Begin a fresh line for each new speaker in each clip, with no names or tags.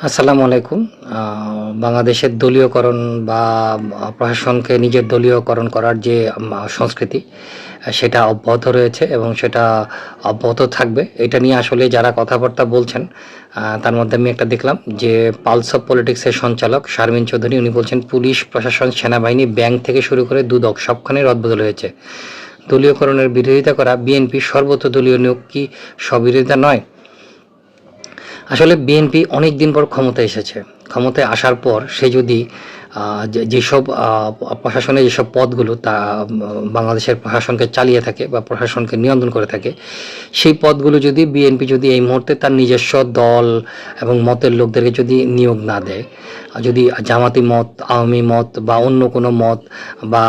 আসসালামু আলাইকুম। বাংলাদেশের দলীয়করণ বা প্রশাসনকে নিজের দলীয়করণ করার যে সংস্কৃতি, সেটা অব্যাহত রয়েছে এবং সেটা অব্যাহত থাকবে। এটা নিয়ে আসলে যারা কথাবার্তা বলছেন, তার মধ্যে আমি একটা দেখলাম যে পালস অফ পলিটিক্সের সঞ্চালক শারমিন চৌধুরী উনি বলছেন, পুলিশ, প্রশাসন, সেনাবাহিনী, ব্যাংক থেকে শুরু করে দুদক সবখানে রদবদল হয়েছে। দলীয়করণের বিরোধিতা করা বিএনপির সর্বত্র দলীয় নিয়োগ কি স্ববিরোধিতা নয়? আসলে বিএনপি অনেক দিন পর ক্ষমতায় এসেছে। ক্ষমতায় আসার পর সে যদি যেসব প্রশাসনের যেসব পদগুলো তা বাংলাদেশের প্রশাসনকে চালিয়ে থাকে বা প্রশাসনকে নিয়ন্ত্রণ করে থাকে, সেই পদগুলো যদি বিএনপি যদি এই মুহূর্তে তার নিজস্ব দল এবং মতের লোকদেরকে যদি নিয়োগ না দেয়, যদি জামাতি মত, আওয়ামী মত বা অন্য কোনো মত বা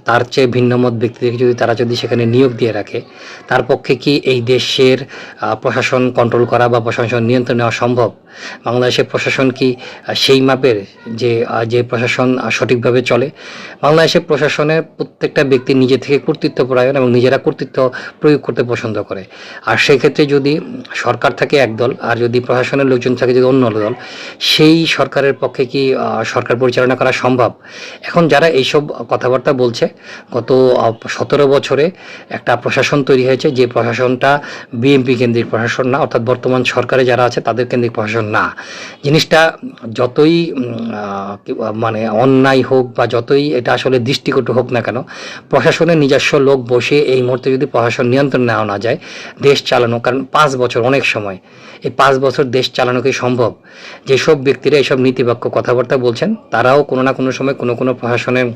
তার চেয়ে ভিন্ন মত ব্যক্তিদেরকে যদি তারা যদি সেখানে নিয়োগ দিয়ে রাখে, তার পক্ষে কি এই দেশের প্রশাসন কন্ট্রোল করা বা প্রশাসন নিয়ন্ত্রণ নেওয়া সম্ভব? বাংলাদেশের প্রশাসন কি সেই মাপের যে যে প্রশাসন সঠিকভাবে চলে? বাংলাদেশের প্রশাসনের প্রত্যেকটা ব্যক্তি নিজে থেকে কর্তৃত্বপরায়ণ এবং নিজেরা কর্তৃত্ব প্রয়োগ করতে পছন্দ করে। আর সেক্ষেত্রে যদি সরকার থাকে একদল আর যদি প্রশাসনের লোকজন থাকে যদি অন্য দল, সেই সরকারের পক্ষে কি সরকার পরিচালনা করা সম্ভব? এখন যারা এইসব কথাবার্তা বলছে, গত 17 বছরে একটা প্রশাসন তৈরি হয়েছে, যে প্রশাসনটা বিএনপি কেন্দ্রিক প্রশাসন না, অর্থাৎ বর্তমান সরকারে যারা আছে তাদের কেন্দ্রিক প্রশাসন না। জিনিসটা যতই মানে অন্যায় হোক বা যতই এটা আসলে দৃষ্টিকটু হোক না কেন, প্রশাসনের নিজস্ব লোক বসে এই মুহূর্তে যদি প্রশাসন নিয়ন্ত্রণ নেওয়া না যায়, দেশ চালানো, কারণ 5 বছর অনেক সময়, এই 5 বছর দেশ চালানো কি সম্ভব? যেসব ব্যক্তিরা এইসব নীতিবাক্য কথাবার্তা বলছেন, তারাও কোনো না কোনো সময় কোনো প্রশাসনের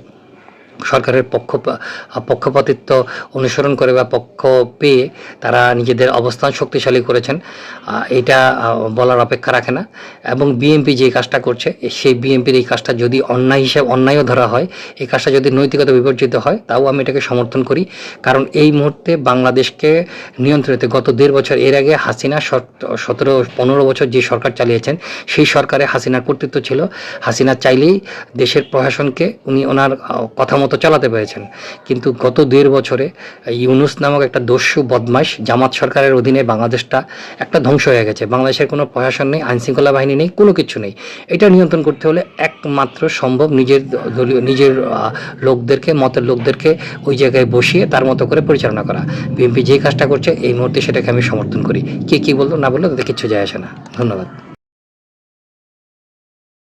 সরকারের পক্ষপাতিত্ব অনুসরণ করে বা পক্ষ পেয়ে তারা নিজেদের অবস্থান শক্তিশালী করেছেন, এটা বলার অপেক্ষা রাখে না। এবং বিএনপি যে কাজটা করছে, সেই বিএনপির এই কাজটা যদি অন্যায়ও ধরা হয়, এই কাজটা যদি নৈতিকতা বিবর্জিত হয়, তাও আমি এটাকে সমর্থন করি। কারণ এই মুহূর্তে বাংলাদেশকে নিয়ন্ত্রণে গত 1.5 বছর, এর আগে হাসিনা 17-15 বছর যে সরকার চালিয়েছেন, সেই সরকারে হাসিনার কর্তৃত্ব ছিল। হাসিনা চাইলেই দেশের প্রশাসনকে উনি ওনার কথা মতো চালাতে পেরেছেন। কিন্তু গত 1.5 বছরে ইউনূস নামক একটা দস্যু বদমাশ জামাত সরকারের অধীনে বাংলাদেশটা একটা ধ্বংস হয়ে গেছে। বাংলাদেশের কোনো প্রশাসন নেই, আইনশৃঙ্খলা বাহিনী নেই, কোনো কিছু নেই। এটা নিয়ন্ত্রণ করতে হলে একমাত্র সম্ভব নিজের লোকদেরকে, মতের লোকদেরকে ওই জায়গায় বসিয়ে তার মতো করে পরিচালনা করা। বিএনপি যে কাজটা করছে এই মুহূর্তে, সেটাকে আমি সমর্থন করি। কে কী বললো না বললো তাতে কিচ্ছু যায় আসে না। ধন্যবাদ।